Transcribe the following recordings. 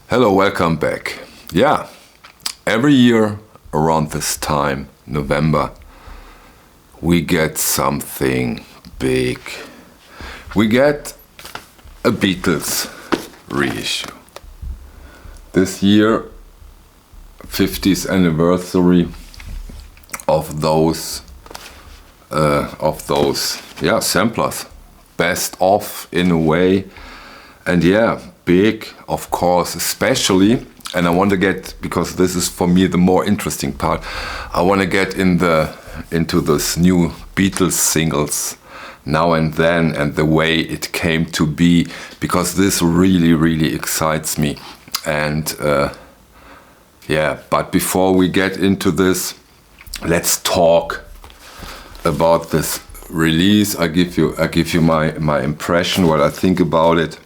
Hello, welcome back. Yeah, every year around this time, November, we get something big. We get a Beatles reissue. This year, 50th anniversary of those samplers. Best of in a way. And yeah, big, of course, especially, and I want to get, because this is for me the more interesting part, I want to get into this new Beatles singles Now and Then and the way it came to be, because this really, really excites me. And but before we get into this, let's talk about this release. I give you my impression, what I think about it.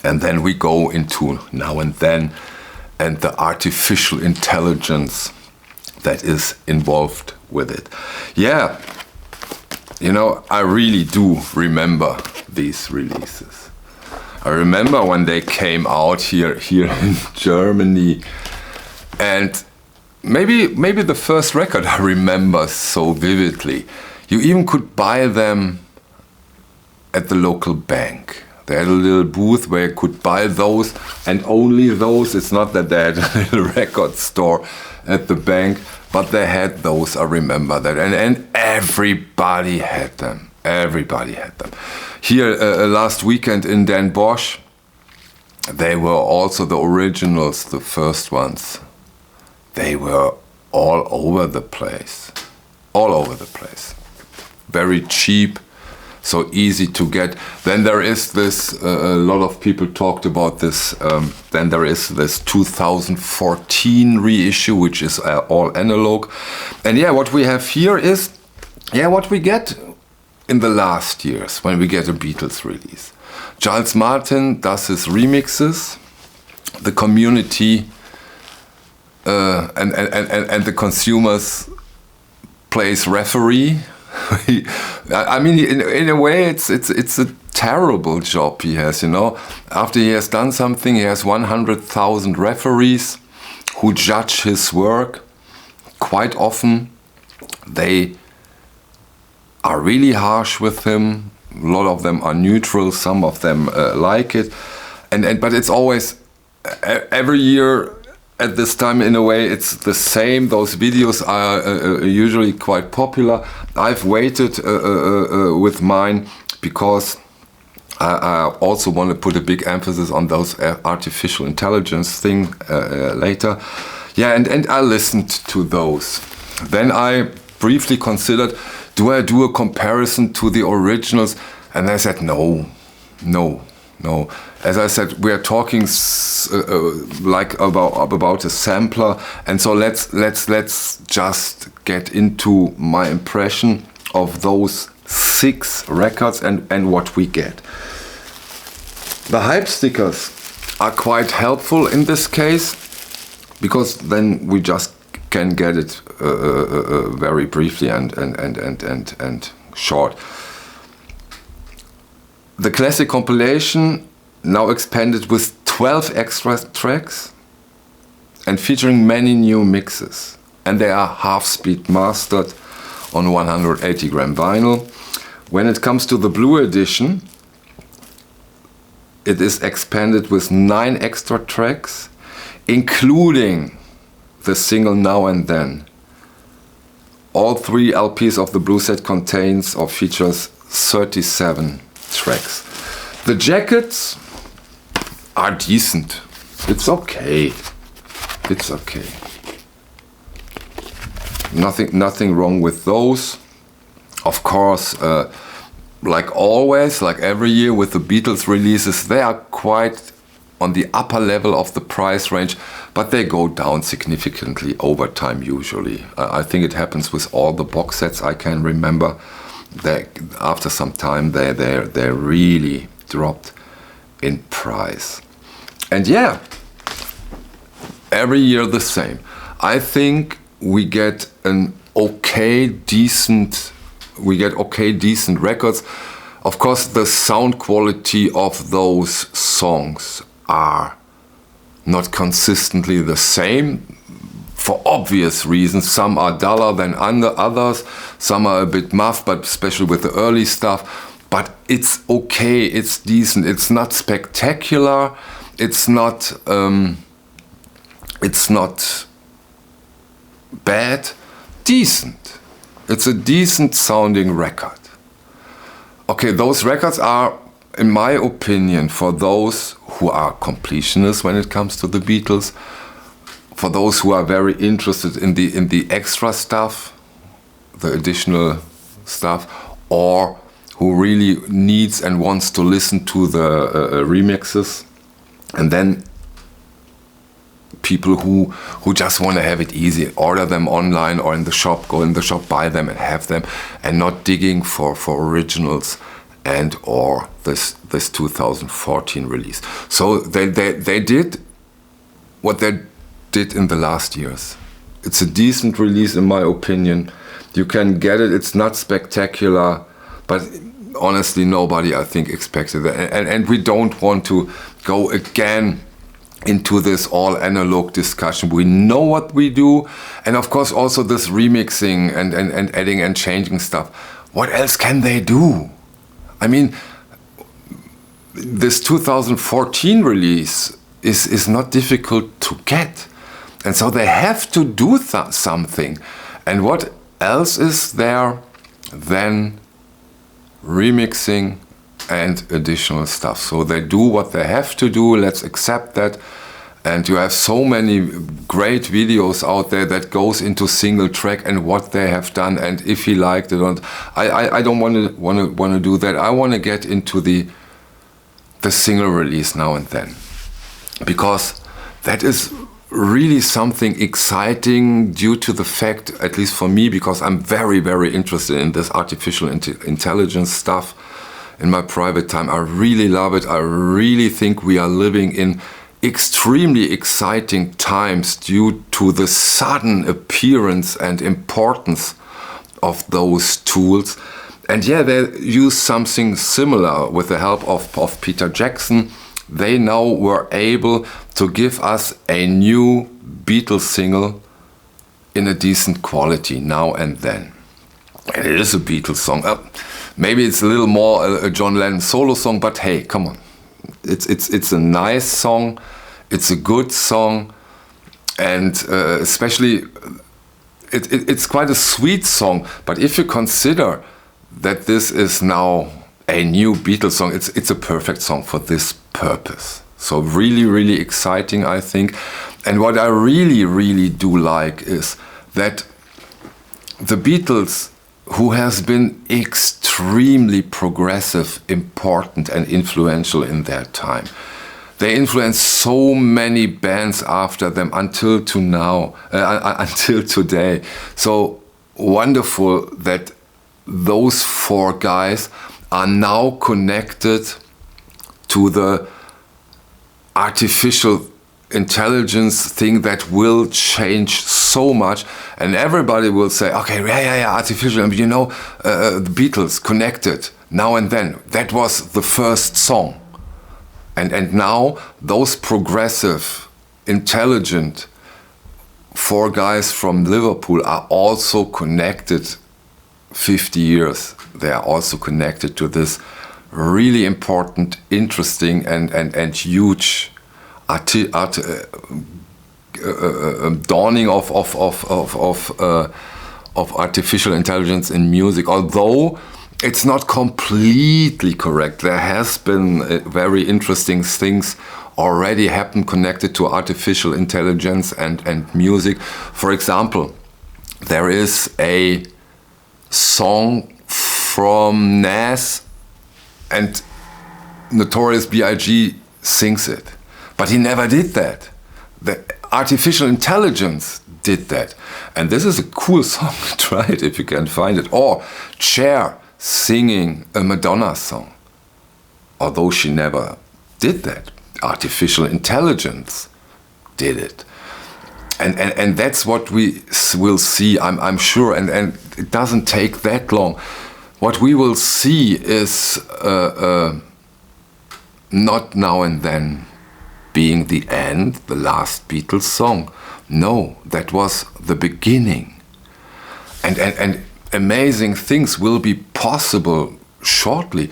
And then we go into Now and Then and the artificial intelligence that is involved with it. Yeah, I really do remember these releases. I remember when they came out here in Germany, and maybe the first record I remember so vividly. You even could buy them at the local bank. They had a little booth where you could buy those, and only those. It's not that they had a little record store at the bank, but they had those, I remember that. And everybody had them. Everybody had them. Here last weekend in Den Bosch, they were also the originals, the first ones. They were all over the place. All over the place. Very cheap. So easy to get. Then there is this, a lot of people talked about this, then there is this 2014 reissue, which is all analog. And yeah, what we have here is, what we get in the last years when we get a Beatles release. Giles Martin does his remixes, the community and the consumers plays referee. I mean, in a way, it's a terrible job he has. After he has done something, he has 100,000 referees who judge his work. Quite often, they are really harsh with him. A lot of them are neutral. Some of them like it, but it's always every year. At this time, in a way, it's the same. Those videos are usually quite popular. I've waited with mine because I also want to put a big emphasis on those artificial intelligence thing later. Yeah, and I listened to those. Then I briefly considered, do I do a comparison to the originals? And I said, no. As I said, we are talking like about a sampler, and so let's just get into my impression of those 6 records and what we get. The hype stickers are quite helpful in this case, because then we just can get it very briefly and short. The classic compilation, now expanded with 12 extra tracks and featuring many new mixes. And they are half-speed mastered on 180 gram vinyl. When it comes to the Blue Edition, it is expanded with 9 extra tracks, including the single Now and Then. All 3 LPs of the Blue set contains or features 37 tracks. The jackets are decent. It's okay. Nothing wrong with those. Of course, like always, like every year with the Beatles releases, they are quite on the upper level of the price range, but they go down significantly over time usually. I think it happens with all the box sets I can remember. After some time they really dropped in price. And yeah, every year the same. I think we get decent records. Of course, the sound quality of those songs are not consistently the same, for obvious reasons. Some are duller than others, some are a bit muff, but especially with the early stuff. But it's okay, it's decent, it's not spectacular, it's not bad, decent. It's a decent sounding record. Okay, those records are, in my opinion, for those who are completionists when it comes to the Beatles, for those who are very interested in the extra stuff, the additional stuff, or who really needs and wants to listen to the remixes, and then people who just want to have it easy, order them online or in the shop, go in the shop, buy them and have them, and not digging for originals and or this 2014 release. So they did what they did in the last years. It's a decent release in my opinion. You can get it, it's not spectacular, but honestly nobody I think expected it. And we don't want to go again into this all analog discussion. We know what we do, and of course also this remixing and adding and changing stuff. What else can they do? I mean, this 2014 release is not difficult to get, and so they have to do something. And what else is there than remixing and additional stuff? So they do what they have to do, let's accept that. And you have so many great videos out there that goes into single track and what they have done and if he liked it. And I don't want to do that. I want to get into the single release now and then, because that is really something exciting due to the fact, at least for me, because I'm very, very interested in this artificial intelligence stuff in my private time. I really love it. I really think we are living in extremely exciting times due to the sudden appearance and importance of those tools. And yeah, they use something similar with the help of Peter Jackson. They now were able to give us a new Beatles single in a decent quality now and then. And it is a Beatles song. Maybe it's a little more a John Lennon solo song, but hey, come on. It's a nice song, it's a good song, and especially it's quite a sweet song. But if you consider that this is now a new Beatles song, it's a perfect song for this purpose. So really, really exciting, I think. And what I really, really do like is that the Beatles, who has been extremely progressive, important and influential in their time. They influenced so many bands after them until today. So wonderful that those four guys are now connected to the artificial intelligence thing that will change so much, and everybody will say, okay, yeah, artificial, the Beatles connected now and then. That was the first song. And now those progressive, intelligent four guys from Liverpool are also connected 50 years. They are also connected to this really important, interesting and huge dawning of artificial intelligence in music. Although it's not completely correct, there has been very interesting things already happened connected to artificial intelligence and music. For example, there is a song from Nas and Notorious B.I.G. sings it. But he never did that. The artificial intelligence did that. And this is a cool song. Try it if you can find it. Or Cher singing a Madonna song. Although she never did that. Artificial intelligence did it. And that's what we will see, I'm sure. And it doesn't take that long. What we will see is not now and then, being the end, the last Beatles song. No, that was the beginning. And amazing things will be possible shortly.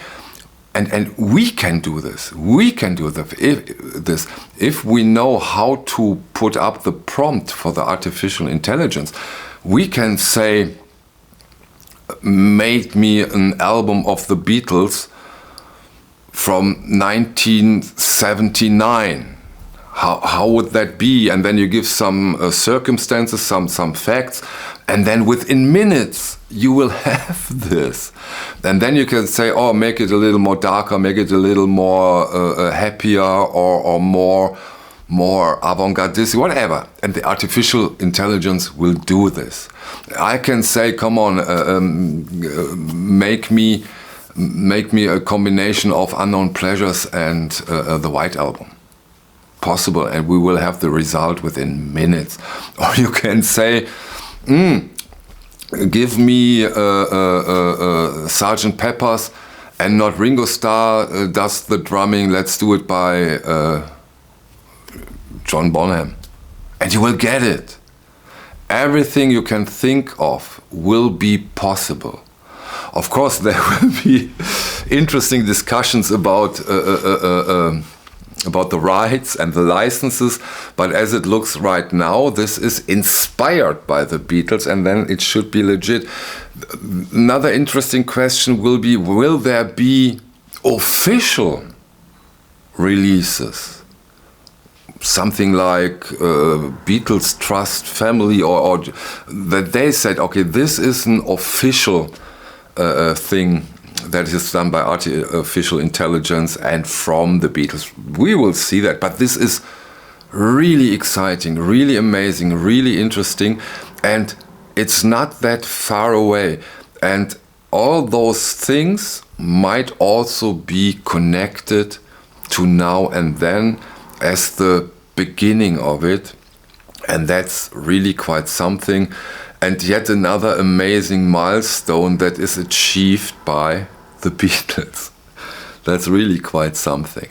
And we can do this. We can do this if we know how to put up the prompt for the artificial intelligence. We can say, make me an album of the Beatles from 1979. How would that be? And then you give some circumstances, some facts, and then within minutes you will have this. And then you can say, oh, make it a little more darker, make it a little more happier, or more avant-garde, whatever. And the artificial intelligence will do this. I can say, come on, make me a combination of Unknown Pleasures and the White Album. Possible, and we will have the result within minutes. Or you can say, give me Sgt. Pepper's and not Ringo Starr does the drumming, let's do it by John Bonham. And you will get it. Everything you can think of will be possible. Of course, there will be interesting discussions about the rights and the licenses, but as it looks right now, this is inspired by the Beatles, and then it should be legit. Another interesting question will be, will there be official releases? Something like Beatles Trust Family, or that they said, okay, this is an official thing that is done by artificial intelligence and from the Beatles. We will see that, but this is really exciting, really amazing, really interesting, and it's not that far away. And all those things might also be connected to Now and Then as the beginning of it, and that's really quite something. And yet another amazing milestone that is achieved by the Beatles. That's really quite something.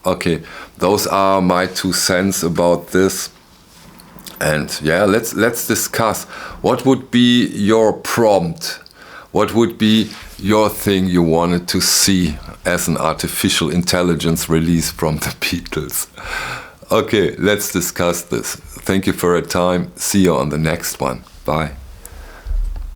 Okay, those are my 2 cents about this. And yeah, let's discuss. What would be your prompt? What would be your thing you wanted to see as an artificial intelligence release from the Beatles? Okay, let's discuss this. Thank you for your time. See you on the next one. Bye.